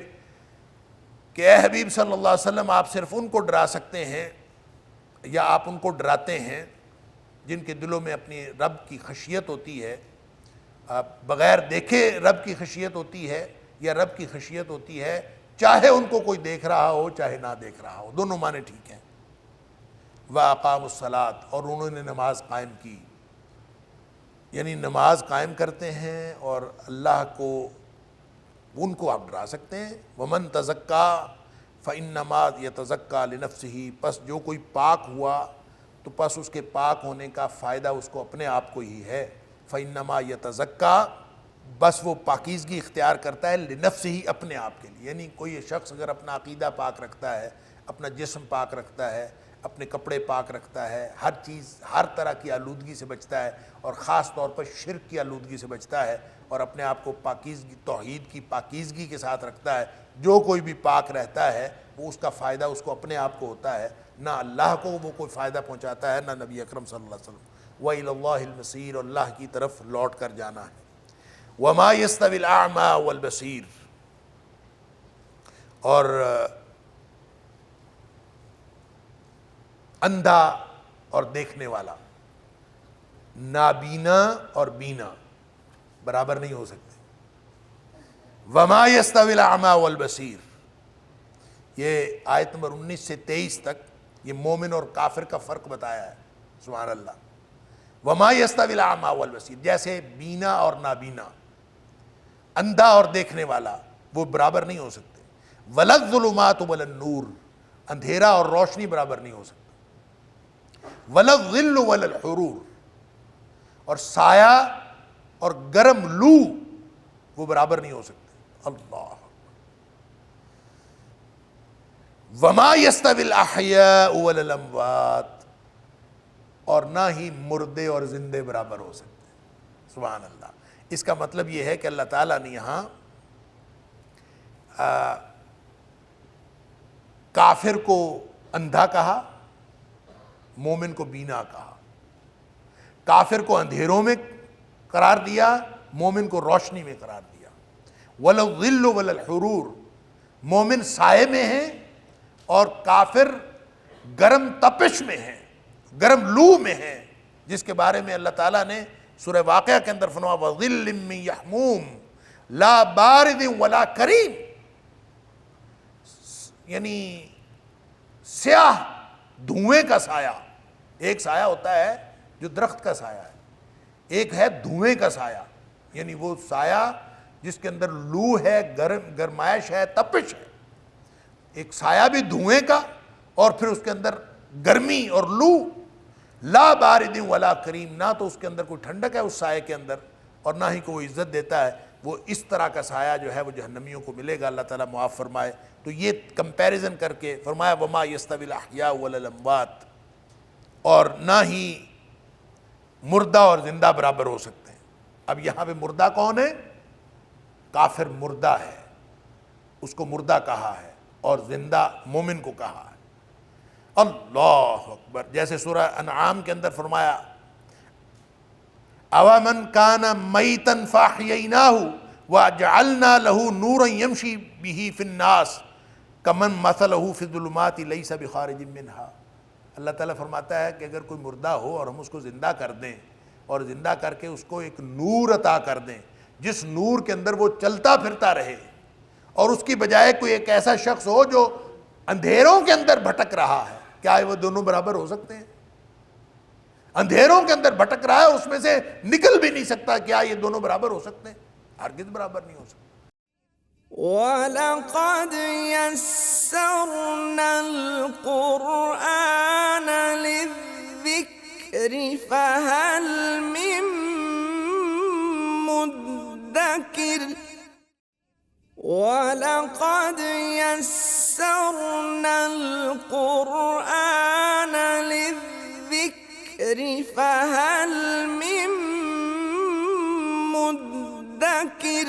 کہ اے حبیب صلی اللہ علیہ وسلم آپ صرف ان کو ڈرا سکتے ہیں یا آپ ان کو ڈراتے ہیں جن کے دلوں میں اپنی رب کی خشیت ہوتی ہے، بغیر دیکھے رب کی خشیت ہوتی ہے، یا رب کی خشیت ہوتی ہے چاہے ان کو کوئی دیکھ رہا ہو چاہے نہ دیکھ رہا ہو، دونوں معنی ٹھیک ہیں۔ وَأَقَامُوا الصَّلَاةَ، اور انہوں نے نماز قائم کی، یعنی نماز قائم کرتے ہیں اور اللہ کو ان کو آپ ڈرا سکتے ہیں۔ وَمَن تَزَكَّىٰ فَإِنَّمَا يَتَزَكَّىٰ لِنَفْسِهِ، پس جو کوئی پاک ہوا تو پس اس کے پاک ہونے کا فائدہ اس کو اپنے آپ کو ہی ہے۔ فَإِنَّمَا يَتَزَكَّىٰ، بس وہ پاکیزگی اختیار کرتا ہے لِنَفْسِهِ، اپنے آپ کے لیے، یعنی کوئی شخص اگر اپنا عقیدہ پاک رکھتا ہے، اپنا جسم پاک رکھتا ہے، اپنے کپڑے پاک رکھتا ہے، ہر چیز ہر طرح کی آلودگی سے بچتا ہے، اور خاص طور پر شرک کی آلودگی سے بچتا ہے، اور اپنے آپ کو پاکیزگی توحید کی پاکیزگی کے ساتھ رکھتا ہے۔ جو کوئی بھی پاک رہتا ہے وہ اس کا فائدہ اس کو اپنے آپ کو ہوتا ہے، نہ اللہ کو وہ کوئی فائدہ پہنچاتا ہے، نہ نبی اکرم صلی اللہ علیہ وسلم۔ وَإِلَى اللَّهِ الْمَصِيرُ، اللہ کی طرف لوٹ کر جانا ہے۔ وَمَا يَسْتَوِي الْأَعْمَى وَالْبَصِيرُ، اور اندھا اور دیکھنے والا، نابینا اور بینا برابر نہیں ہو سکتے۔ وَمَا يَسْتَوِي الْأَعْمَى وَالْبَصِيرُ، یہ آیت نمبر 19 سے 23 تک یہ مومن اور کافر کا فرق بتایا ہے۔ سبحان اللہ۔ وَمَا يَسْتَوِي الْأَعْمَى وَالْبَصِيرُ، جیسے بینا اور نابینا، اندھا اور دیکھنے والا، وہ برابر نہیں ہو سکتے۔ وَلَا الظُّلُمَاتُ وَلَا النُّورُ، اندھیرا اور روشنی برابر نہیں ہو سکتے۔ وَلَا الظِّلُّ وَلَا الْحُرُورُ، اور سایہ اور گرم لو وہ برابر نہیں ہو سکتے۔ اللہ۔ وَمَا يَسْتَوِي الْأَحْيَاءُ وَلَا الْأَمْوَاتُ، اور نہ ہی مردے اور زندے برابر ہو سکتے۔ سبحان اللہ۔ اس کا مطلب یہ ہے کہ اللہ تعالیٰ نے یہاں کافر کو اندھا کہا، مومن کو بینا کہا۔ کافر کو اندھیروں میں قرار دیا، مومن کو روشنی میں قرار دیا۔ وَلَا الظِّلُّ وَلَا الْحُرُورُ، مومن سائے میں ہیں اور کافر گرم تپش میں ہیں، گرم لو میں ہیں، جس کے بارے میں اللہ تعالیٰ نے سورہ واقعہ کے اندر فرمایا وَظِلٍّ مِّن يَحْمُومٍ لَا بَارِدٍ وَلَا كَرِيمٍ، یعنی سیاہ دھوئیں کا سایہ۔ ایک سایہ ہوتا ہے جو درخت کا سایہ ہے، ایک ہے دھوئیں کا سایہ، یعنی وہ سایہ جس کے اندر لو ہے، گرمائش ہے، تپش ہے۔ ایک سایہ بھی دھوئیں کا، اور پھر اس کے اندر گرمی اور لو۔ لا بارد ولا کریم، نہ تو اس کے اندر کوئی ٹھنڈک ہے اس سائے کے اندر، اور نہ ہی کوئی عزت دیتا ہے۔ وہ اس طرح کا سایہ جو ہے وہ جہنمیوں کو ملے گا، اللہ تعالیٰ معاف فرمائے۔ تو یہ کمپیریزن کر کے فرمایا وما یستوی الاحیاء ولا الاموات، اور نہ ہی مردہ اور زندہ برابر ہو سکتے ہیں۔ اب یہاں پہ مردہ کون ہے؟ کافر مردہ ہے، اس کو مردہ کہا ہے، اور زندہ مومن کو کہا ہے۔ اللہ اکبر۔ جیسے سورہ انعام کے اندر فرمایا اوامن کان میتا فاحییناہ وجعلنا له نورا یمشی بہ فی الناس کمن مثلہ فی الظلمات لیس بخارج منہا۔ اللہ تعالیٰ فرماتا ہے کہ اگر کوئی مردہ ہو اور ہم اس کو زندہ کر دیں، اور زندہ کر کے اس کو ایک نور عطا کر دیں جس نور کے اندر وہ چلتا پھرتا رہے، اور اس کی بجائے کوئی ایک ایسا شخص ہو جو اندھیروں کے اندر بھٹک رہا ہے، کیا وہ دونوں برابر ہو سکتے ہیں؟ اندھیروں کے اندر بھٹک رہا ہے، اس میں سے نکل بھی نہیں سکتا، کیا یہ دونوں برابر ہو سکتے ہیں؟ ہرگز برابر نہیں ہو سکتے۔ وَلَقَدْ يَسَّرْنَا الْقُرْآنَ لِلذِّكْرِ فَهَلْ مِن مُّدَّكِرٍ وَلَقَدْ يَسَّرْنَا الْقُرْآنَ لِلذِّكْرِ فَهَلْ مِن مُّدَّكِرٍ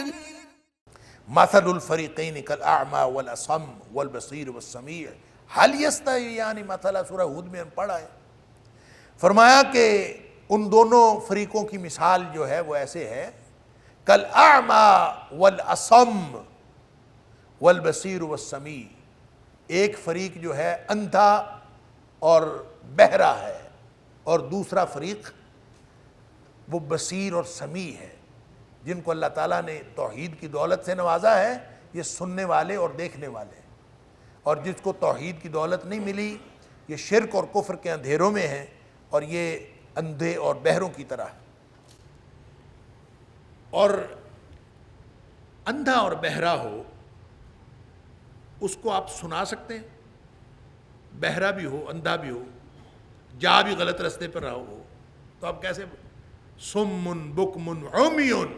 مثل الفریقین کالاعمی والاصم والبصیر والسمیع هل یستویان مثلا، سورہ ہود میں ہم پڑھا ہے۔ فرمایا کہ ان دونوں فریقوں کی مثال جو ہے وہ ایسے ہے کالاعمی والاصم والبصیر والسمیع، ایک فریق جو ہے اندھا اور بہرا ہے، اور دوسرا فریق وہ بصیر اور سمیع ہے۔ جن کو اللہ تعالیٰ نے توحید کی دولت سے نوازا ہے یہ سننے والے اور دیکھنے والے ہیں، اور جس کو توحید کی دولت نہیں ملی یہ شرک اور کفر کے اندھیروں میں ہیں، اور یہ اندھے اور بہروں کی طرح ہے۔ اور اندھا اور بہرا ہو اس کو آپ سنا سکتے ہیں، بہرا بھی ہو اندھا بھی ہو، جا بھی غلط رستے پر رہا ہو، تو آپ کیسے؟ سمن بکمن عمیون،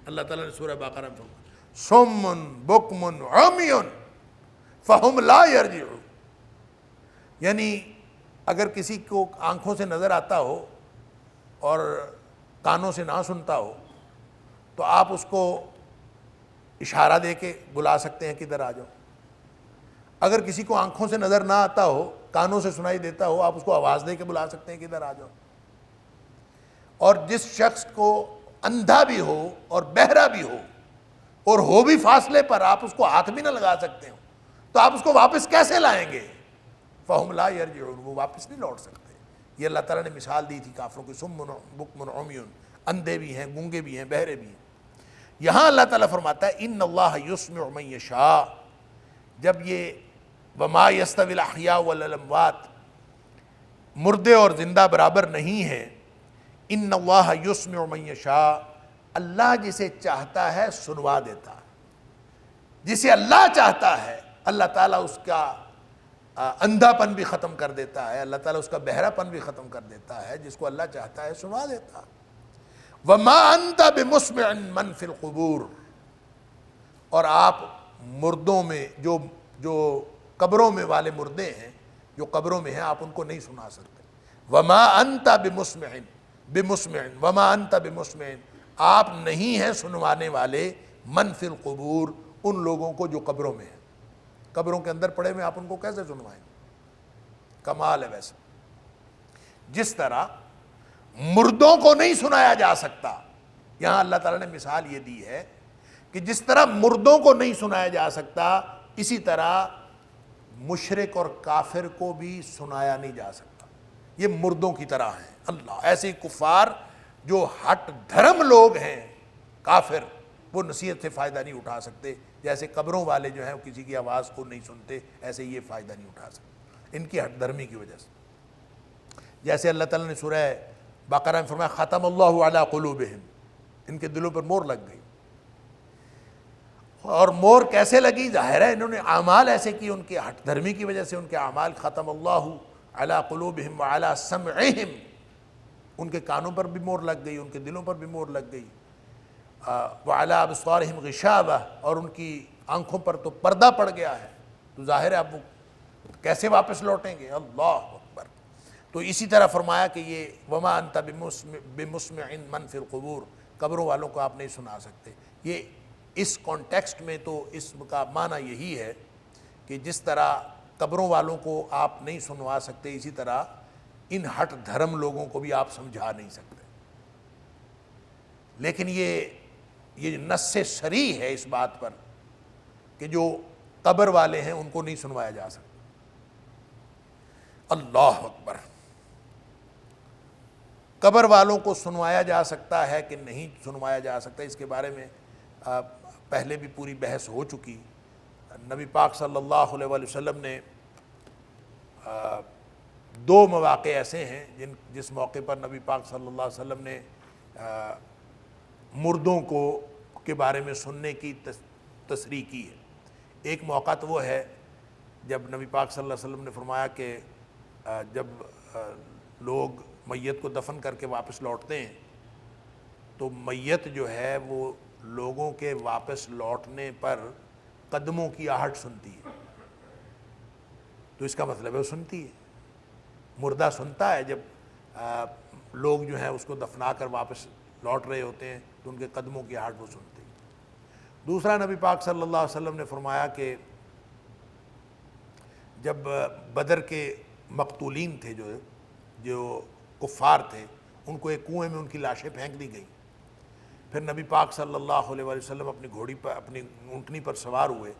اللہ تعالیٰ نے سورہ بقرہ میں فرمایا سمن بکمن عمیون فہم لا یرجعون، یعنی اگر کسی کو آنکھوں سے نظر آتا ہو اور کانوں سے نہ سنتا ہو تو آپ اس کو اشارہ دے کے بلا سکتے ہیں کہ ادھر آ جاؤ. اگر کسی کو آنکھوں سے نظر نہ آتا ہو, کانوں سے سنائی دیتا ہو, آپ اس کو آواز دے کے بلا سکتے ہیں کہ ادھر آ جاؤ. اور جس شخص کو اندھا بھی ہو اور بہرا بھی ہو اور ہو بھی فاصلے پر, آپ اس کو ہاتھ بھی نہ لگا سکتے ہو, تو آپ اس کو واپس کیسے لائیں گے؟ فَهُمْ لَا يَرْجِعُونَ, وہ واپس نہیں لوٹ سکتے. یہ اللہ تعالیٰ نے مثال دی تھی کافروں کی, سُمٌّ بُکْمٌ عُمْیٌ, اندھے بھی ہیں, گونگے بھی ہیں, بہرے بھی ہیں. یہاں اللہ تعالیٰ فرماتا ہے ان اللہ یسمع من یشاء. جب یہ وما یستوی الاحیاء والاموات, مردے اور زندہ برابر نہیں ہیں, ان اللہ یسمع من یشاء, اللہ جسے چاہتا ہے سنوا دیتا ہے. جسے اللہ چاہتا ہے اللہ تعالیٰ اس کا اندھا پن بھی ختم کر دیتا ہے, اللہ تعالیٰ اس کا بہرا پن بھی ختم کر دیتا ہے. جس کو اللہ چاہتا ہے سنوا دیتا ہے. وَمَا أَنْتَ بِمُسْمِعٍ مَّن فِي الْقُبُورِ, اور آپ مردوں میں جو قبروں میں والے مردے ہیں, جو قبروں میں ہیں, آپ ان کو نہیں سنا سکتے. وَمَا أَنْتَ بِمُسْمِعٍ وَمَا أَنْتَ بِمُسْمِعٍ, آپ نہیں ہیں سنوانے والے مَن فِي الْقُبُورِ, ان لوگوں کو جو قبروں میں ہیں. قبروں کے اندر پڑے ہوئے آپ ان کو کیسے سنوائیں گے؟ کمال ہے. ویسے جس طرح مردوں کو نہیں سنایا جا سکتا, یہاں اللہ تعالیٰ نے مثال یہ دی ہے کہ جس طرح مردوں کو نہیں سنایا جا سکتا, اسی طرح مشرک اور کافر کو بھی سنایا نہیں جا سکتا. یہ مردوں کی طرح ہیں. اللہ, ایسے کفار جو ہٹ دھرم لوگ ہیں, کافر, وہ نصیحت سے فائدہ نہیں اٹھا سکتے. جیسے قبروں والے جو ہیں وہ کسی کی آواز کو نہیں سنتے, ایسے یہ فائدہ نہیں اٹھا سکتے ان کی ہٹ دھرمی کی وجہ سے. جیسے اللہ تعالیٰ نے سورہ بقرہ میں فرمایا ختم اللہ علی قلوبہم, ان کے دلوں پر مور لگ گئی. اور مور کیسے لگی؟ ظاہر ہے انہوں نے اعمال ایسے کی, ان کے ہٹ دھرمی کی وجہ سے ان کے اعمال. ختم اللہ علی قلوبہم وعلی سمعہم, ان کے کانوں پر بھی مور لگ گئی, ان کے دلوں پر بھی مور لگ گئی. وعلی ابصارہم غشاوہ, اور ان کی آنکھوں پر تو پردہ پڑ گیا ہے. تو ظاہر ہے اب وہ کیسے واپس لوٹیں گے؟ اللہ اکبر. تو اسی طرح فرمایا کہ یہ وما انت بمسمع من فی القبور, قبروں والوں کو آپ نہیں سنا سکتے. یہ اس کانٹیکسٹ میں تو اس کا معنی یہی ہے کہ جس طرح قبروں والوں کو آپ نہیں سنوا سکتے, اسی طرح ان ہٹ دھرم لوگوں کو بھی آپ سمجھا نہیں سکتے. لیکن یہ نص صریح ہے اس بات پر کہ جو قبر والے ہیں ان کو نہیں سنوایا جا سکتا. اللہ اکبر. قبر والوں کو سنوایا جا سکتا ہے کہ نہیں سنوایا جا سکتا, اس کے بارے میں پہلے بھی پوری بحث ہو چکی. نبی پاک صلی اللہ علیہ وآلہ وسلم نے دو مواقع ایسے ہیں جس موقع پر نبی پاک صلی اللہ علیہ وسلم نے مردوں کے بارے میں سننے کی تصریح کی ہے. ایک موقع تو وہ ہے جب نبی پاک صلی اللہ علیہ وسلم نے فرمایا کہ جب لوگ میت کو دفن کر کے واپس لوٹتے ہیں تو میت جو ہے وہ لوگوں کے واپس لوٹنے پر قدموں کی آہٹ سنتی ہے. تو اس کا مطلب ہے وہ سنتی ہے, مردہ سنتا ہے. جب لوگ جو ہیں اس کو دفنا کر واپس لوٹ رہے ہوتے ہیں تو ان کے قدموں کی آہٹ وہ سنتی ہے. دوسرا نبی پاک صلی اللہ علیہ وسلم نے فرمایا کہ جب بدر کے مقتولین تھے, جو کفار تھے, ان کو ایک کنویں میں ان کی لاشیں پھینک دی گئیں. پھر نبی پاک صلی اللہ علیہ وآلہ وسلم اپنی گھوڑی پر, اپنی اونٹنی پر سوار ہوئے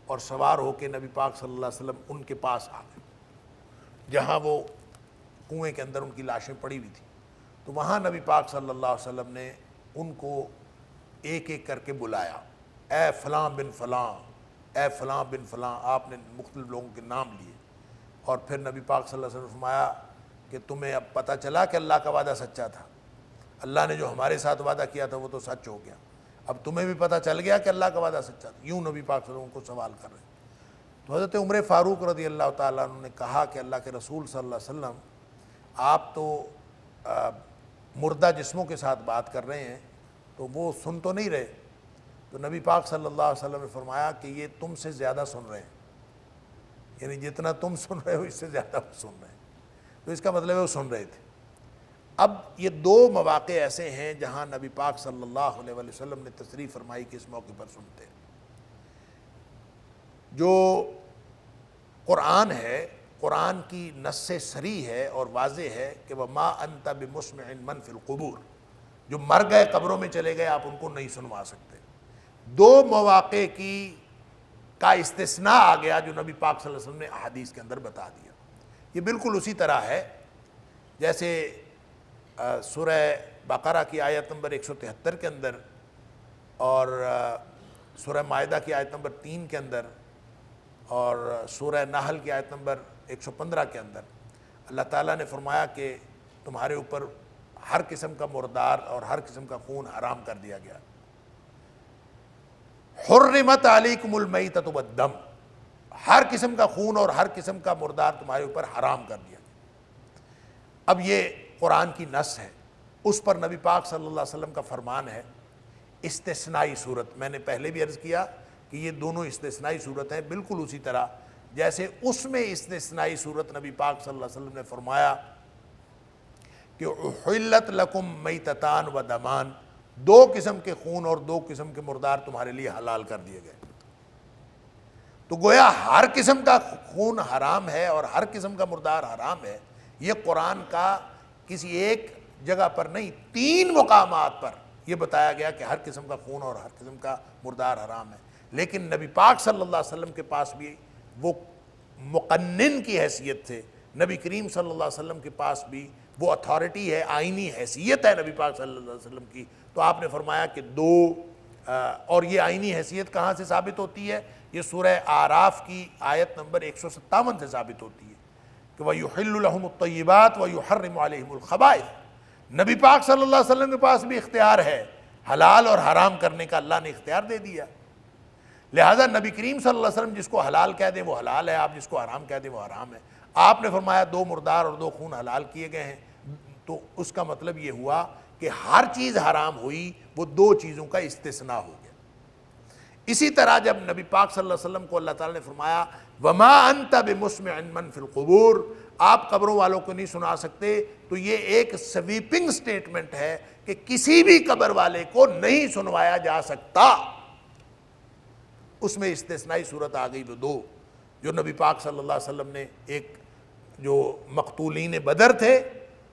اور سوار ہو کے نبی پاک صلی اللہ علیہ وسلم ان کے پاس آ گئے جہاں وہ کنویں کے اندر ان کی لاشیں پڑی ہوئی تھیں. تو وہاں نبی پاک صلی اللہ علیہ وسلم نے ان کو ایک ایک کر کے بلایا, اے فلاں بن فلاں, اے فلاں بن فلاں. آپ نے مختلف لوگوں کے نام لیے اور پھر نبی پاک صلی اللہ علیہ وسلم نے فرمایا کہ تمہیں اب پتہ چلا کہ اللہ کا وعدہ سچا تھا. اللہ نے جو ہمارے ساتھ وعدہ کیا تھا وہ تو سچ ہو گیا, اب تمہیں بھی پتہ چل گیا کہ اللہ کا وعدہ سچا تھا. یوں نبی پاک صلی اللہ علیہ وسلم کو سوال کر رہے ہیں. تو حضرت عمر فاروق رضی اللہ تعالیٰ عنہ نے کہا کہ اللہ کے رسول صلی اللہ علیہ وسلم, آپ تو مردہ جسموں کے ساتھ بات کر رہے ہیں تو وہ سن تو نہیں رہے. تو نبی پاک صلی اللہ علیہ وسلم نے فرمایا کہ یہ تم سے زیادہ سن رہے ہیں, یعنی جتنا تم سن رہے ہو اس سے زیادہ وہ سن رہے ہیں. تو اس کا مطلب ہے وہ سن رہے تھے۔ اب یہ دو مواقع ایسے ہیں جہاں نبی پاک صلی اللہ علیہ وآلہ وسلم نے تصریح فرمائی کہ اس موقع پر سنتے ہیں۔ جو قرآن ہے، قرآن کی نص صریح ہے اور واضح ہے کہ وَمَا أَنْتَ بِمُسْمِعٍ مَّن فِي الْقُبُورِ، جو مر گئے قبروں میں چلے گئے آپ ان کو نہیں سنوا سکتے۔ دو مواقع کا استثناء آ گیا جو نبی پاک صلی اللہ علیہ وسلم نے احادیث کے اندر بتا دیا۔ یہ بالکل اسی طرح ہے جیسے سورہ بقرہ کی آیت نمبر 173 کے اندر اور سورہ مائدہ کی آیت نمبر 3 کے اندر اور سورہ نحل کی آیت نمبر 115 کے اندر اللہ تعالیٰ نے فرمایا کہ تمہارے اوپر ہر قسم کا مردار اور ہر قسم کا خون حرام کر دیا گیا۔ حرمت علیکم المیتۃ والدم، ہر قسم کا خون اور ہر قسم کا مردار تمہارے اوپر حرام کر دیا گیا۔ اب یہ قرآن کی نص ہے، اس پر نبی پاک صلی اللہ علیہ وسلم کا فرمان ہے استثنائی صورت۔ میں نے پہلے بھی عرض کیا کہ یہ دونوں استثنائی صورت ہیں، بالکل اسی طرح جیسے اس میں استثنائی صورت نبی پاک صلی اللہ علیہ وسلم نے فرمایا کہ احلت لکم میتتان و دمان، دو قسم کے خون اور دو قسم کے مردار تمہارے لیے حلال کر دیے گئے۔ تو گویا ہر قسم کا خون حرام ہے اور ہر قسم کا مردار حرام ہے۔ یہ قرآن کا کسی ایک جگہ پر نہیں، 3 مقامات پر یہ بتایا گیا کہ ہر قسم کا خون اور ہر قسم کا مردار حرام ہے۔ لیکن نبی پاک صلی اللہ علیہ وسلم کے پاس بھی وہ مقنن کی حیثیت تھے، نبی کریم صلی اللہ علیہ وسلم کے پاس بھی وہ اتھارٹی ہے، آئینی حیثیت ہے نبی پاک صلی اللہ علیہ وسلم کی۔ تو آپ نے فرمایا کہ اور یہ آئینی حیثیت کہاں سے ثابت ہوتی ہے؟ یہ سورہ اعراف کی آیت نمبر 157 سے ثابت ہوتی ہے کہ وَيُحِلُّ لَهُمُ الطَّيِّبَاتِ وَيُحَرِّمُ عَلَيْهِمُ الْخَبَائِثَ۔ نبی پاک صلی اللہ علیہ وسلم کے پاس بھی اختیار ہے، حلال اور حرام کرنے کا اللہ نے اختیار دے دیا۔ لہٰذا نبی کریم صلی اللہ علیہ وسلم جس کو حلال کہہ دیں وہ حلال ہے، آپ جس کو حرام کہہ دیں وہ حرام ہے۔ آپ نے فرمایا 2 مردار اور 2 خون حلال کیے گئے ہیں، تو اس کا مطلب یہ ہوا کہ ہر چیز حرام ہوئی، وہ 2 چیزوں کا استثناء ہو گیا۔ اسی طرح جب نبی پاک صلی اللہ علیہ وسلم کو اللہ تعالیٰ نے فرمایا وَمَا أَنْتَ بِمُسْمِعٍ مَّن فِي الْقُبُورِ، آپ قبروں والوں کو نہیں سنا سکتے، تو یہ ایک سویپنگ سٹیٹمنٹ ہے کہ کسی بھی قبر والے کو نہیں سنوایا جا سکتا۔ اس میں استثنائی صورت آ گئی، وہ 2 جو نبی پاک صلی اللہ علیہ وسلم نے، ایک جو مقتولین بدر تھے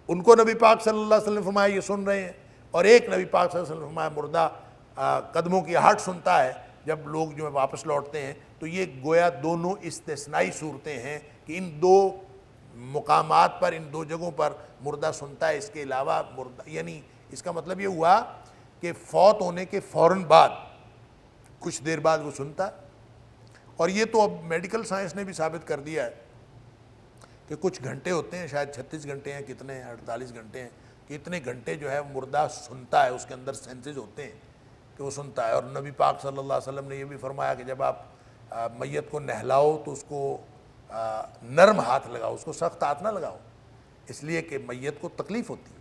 ان کو نبی پاک صلی اللہ علیہ وسلم نے فرمایا یہ سن رہے ہیں، اور ایک نبی پاک صلی اللہ علیہ وسلم نے فرمایا مردہ قدموں کی ہٹ سنتا ہے جب لوگ جو واپس لوٹتے ہیں۔ تو یہ گویا دونوں استثنائی صورتیں ہیں کہ ان 2 مقامات پر، ان 2 جگہوں پر مردہ سنتا ہے، اس کے علاوہ مردہ، یعنی اس کا مطلب یہ ہوا کہ فوت ہونے کے فوراً بعد کچھ دیر بعد وہ سنتا ہے۔ اور یہ تو اب میڈیکل سائنس نے بھی ثابت کر دیا ہے کہ کچھ گھنٹے ہوتے ہیں، شاید 36 گھنٹے ہیں، کتنے ہیں، 48 گھنٹے ہیں، کہ اتنے گھنٹے جو ہے مردہ سنتا ہے، اس کے اندر سینسز ہوتے ہیں کہ وہ سنتا ہے۔ اور نبی پاک صلی اللہ علیہ وسلم نے یہ بھی فرمایا کہ جب آپ میت کو نہلاؤ تو اس کو نرم ہاتھ لگاؤ، اس کو سخت ہاتھ نہ لگاؤ، اس لیے کہ میت کو تکلیف ہوتی ہے۔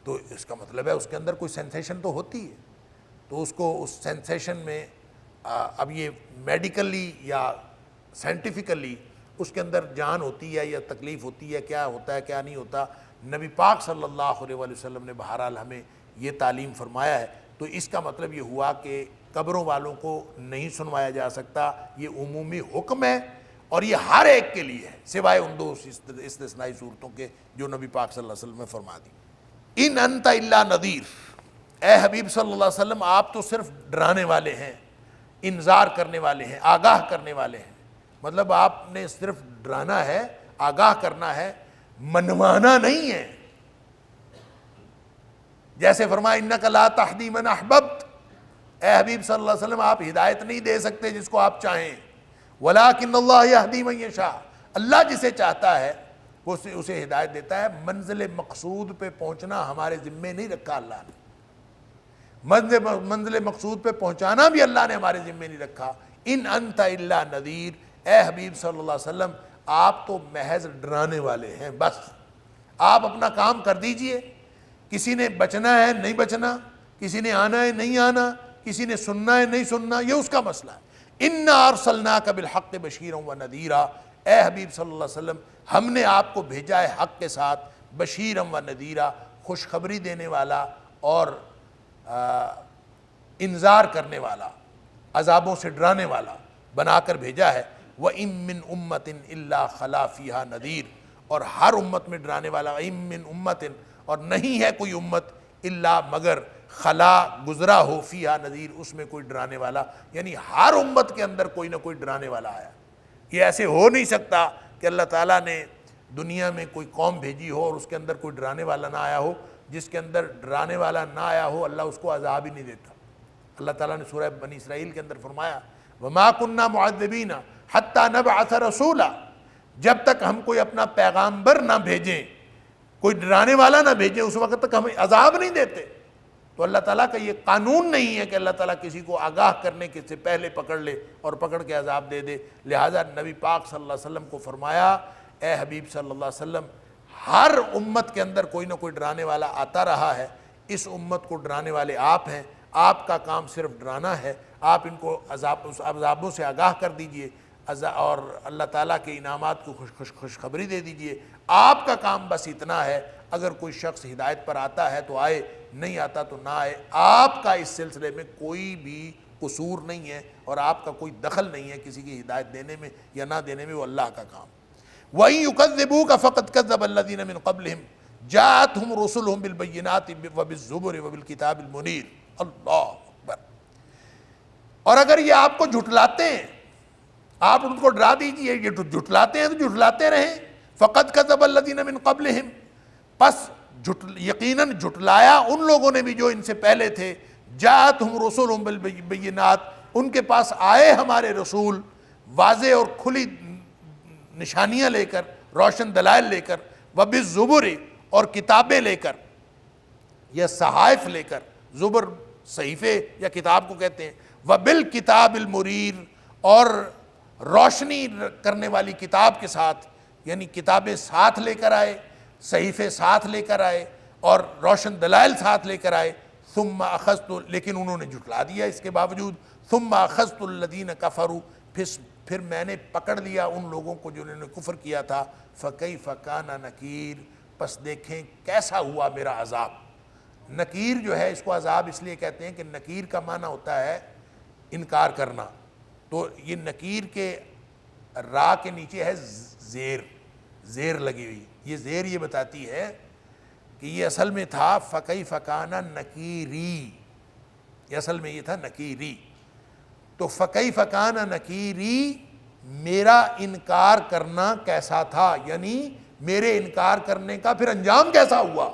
تو اس کا مطلب ہے اس کے اندر کوئی سینسیشن تو ہوتی ہے، تو اس کو اس سینسیشن میں اب یہ میڈیکلی یا سائنٹیفکلی اس کے اندر جان ہوتی ہے یا تکلیف ہوتی ہے، کیا ہوتا ہے کیا نہیں ہوتا، نبی پاک صلی اللہ علیہ وسلم نے بہرحال ہمیں یہ تعلیم فرمایا ہے۔ تو اس کا مطلب یہ ہوا کہ قبروں والوں کو نہیں سنوایا جا سکتا، یہ عمومی حکم ہے اور یہ ہر ایک کے لیے ہے، سوائے ان 2 استثنائی صورتوں کے جو نبی پاک صلی اللہ علیہ وسلم نے فرما دی۔ ان انت الا نذیر، اے حبیب صلی اللہ علیہ وسلم آپ تو صرف ڈرانے والے ہیں، انذار کرنے والے ہیں، آگاہ کرنے والے ہیں۔ مطلب آپ نے صرف ڈرانا ہے، آگاہ کرنا ہے، منوانا نہیں ہے۔ جیسے فرمایا انک لا تہدی من احببت، اے حبیب صلی اللہ علیہ وسلم آپ ہدایت نہیں دے سکتے جس کو آپ چاہیں، ولکن اللہ یہدی من یشاء، اللہ جسے چاہتا ہے وہ اسے ہدایت دیتا ہے۔ منزل مقصود پہ پہنچنا ہمارے ذمے نہیں رکھا اللہ نے، منزل مقصود پہ پہنچانا بھی اللہ نے ہمارے ذمے نہیں رکھا۔ ان انت الا نذیر، اے حبیب صلی اللہ علیہ وسلم آپ تو محض ڈرانے والے ہیں، بس آپ اپنا کام کر دیجئے۔ کسی نے بچنا ہے نہیں بچنا، کسی نے آنا ہے نہیں آنا، کسی نے سننا ہے نہیں سننا، یہ اس کا مسئلہ ہے۔ انا ارسلناک بالحق بشیرا ونذیرا، اے حبیب صلی اللہ علیہ وسلم ہم نے آپ کو بھیجا ہے حق کے ساتھ بشیرم و نذیرہ، خوشخبری دینے والا اور انذار کرنے والا، عذابوں سے ڈرانے والا بنا کر بھیجا ہے۔ وَإِن مِّن أُمَّةٍ إِلَّا خَلَا فِيهَا نَذِيرٌ، اور ہر امت میں ڈرانے والا۔ وَإِن مِّن أُمَّةٍ، اور نہیں ہے کوئی امت، الا مگر خلا گزرا ہو فیہا نذیر، اس میں کوئی ڈرانے والا، یعنی ہر امت کے اندر کوئی نہ کوئی ڈرانے والا آیا۔ یہ ایسے ہو نہیں سکتا کہ اللہ تعالیٰ نے دنیا میں کوئی قوم بھیجی ہو اور اس کے اندر کوئی ڈرانے والا نہ آیا ہو۔ جس کے اندر ڈرانے والا نہ آیا ہو اللہ اس کو عذاب ہی نہیں دیتا۔ اللہ تعالیٰ نے سورہ بنی اسرائیل کے اندر فرمایا وَمَا كُنَّا مُعَذِّبِينَ حَتَّى نَبْعَثَ رَسُولًا، جب تک ہم کوئی اپنا پیغامبر نہ بھیجیں، کوئی ڈرانے والا نہ بھیجیں، اس وقت تک ہمیں عذاب نہیں دیتے۔ تو اللہ تعالیٰ کا یہ قانون نہیں ہے کہ اللہ تعالیٰ کسی کو آگاہ کرنے کے سے پہلے پکڑ لے اور پکڑ کے عذاب دے دے۔ لہٰذا نبی پاک صلی اللہ علیہ وسلم کو فرمایا اے حبیب صلی اللہ علیہ وسلم ہر امت کے اندر کوئی نہ کوئی ڈرانے والا آتا رہا ہے، اس امت کو ڈرانے والے آپ ہیں، آپ کا کام صرف ڈرانا ہے، آپ ان کو عذابوں سے آگاہ کر دیجئے اور اللہ تعالیٰ کے انعامات کو خوشخبری دے دیجئے۔ آپ کا کام بس اتنا ہے، اگر کوئی شخص ہدایت پر آتا ہے تو آئے، نہیں آتا تو نہ آئے، آپ کا اس سلسلے میں کوئی بھی قصور نہیں ہے اور آپ کا کوئی دخل نہیں ہے کسی کی ہدایت دینے میں یا نہ دینے میں، وہ اللہ کا کام۔ وَإِن يُكَذِّبُوكَ فَقَدْ كَذَّبَ الَّذِينَ مِن قَبْلِهِمْ جَاءَتْهُمْ رُسُلُهُم بِالْبَيِّنَاتِ وَبِالزُّبُرِ وَبِالْكِتَابِ الْمُنِيرِ۔ اللہ اکبر۔ اور اگر یہ آپ کو جھٹلاتے ہیں، آپ ان کو ڈرا دیجئے، یہ جھٹلاتے ہیں تو جھٹلاتے رہیں۔ فَقَدْ كَذَّبَ الَّذِينَ مِن قَبْلِهِمْ، پس یقیناً جھٹلایا ان لوگوں نے بھی جو ان سے پہلے تھے۔ جاءتہم رسولہم بالبینات، ان کے پاس آئے ہمارے رسول واضح اور کھلی نشانیاں لے کر، روشن دلائل لے کر، وبالزبر، اور کتابیں لے کر یا صحائف لے کر، زبر صحیفے یا کتاب کو کہتے ہیں، وبالکتاب المنیر، اور روشنی کرنے والی کتاب کے ساتھ، یعنی کتابیں ساتھ لے کر آئے، صحیفے ساتھ لے کر آئے اور روشن دلائل ساتھ لے کر آئے۔ ثم اخذت، لیکن انہوں نے جھٹلا دیا اس کے باوجود۔ ثم اخذت الذین کفروا، پھر میں نے پکڑ لیا ان لوگوں کو جنہوں نے کفر کیا تھا۔ فکیف کان نکیر، پس دیکھیں کیسا ہوا میرا عذاب۔ نکیر جو ہے اس کو عذاب اس لیے کہتے ہیں کہ نکیر کا معنی ہوتا ہے انکار کرنا، تو یہ نکیر کے را کے نیچے ہے زیر لگی ہوئی، یہ زیر یہ بتاتی ہے کہ یہ اصل میں تھا فکیف کان نکیری، یہ اصل میں یہ تھا نکیری۔ تو فکیف کان نکیری، میرا انکار کرنا کیسا تھا، یعنی میرے انکار کرنے کا پھر انجام کیسا ہوا۔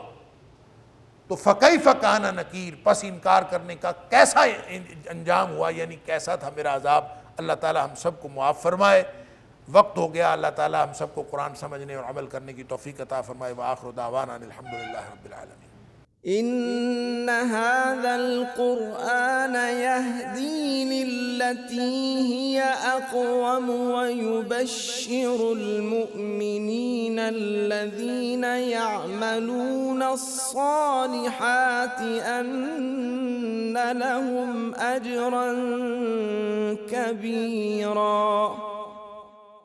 تو فکیف کان نکیر، پس انکار کرنے کا کیسا انجام ہوا، یعنی کیسا تھا میرا عذاب۔ اللہ تعالی ہم سب کو معاف فرمائے۔ وقت ہو گیا، اللہ تعالی ہم سب کو قرآن سمجھنے اور عمل کرنے کی توفیق عطا فرمائے۔ وآخر دعوانا الحمدللہ رب العالمین۔ إن هذا القرآن يهدي للتي هي أقوم ويبشر المؤمنين الذين يعملون الصالحات أن لهم أجرا كبيرا۔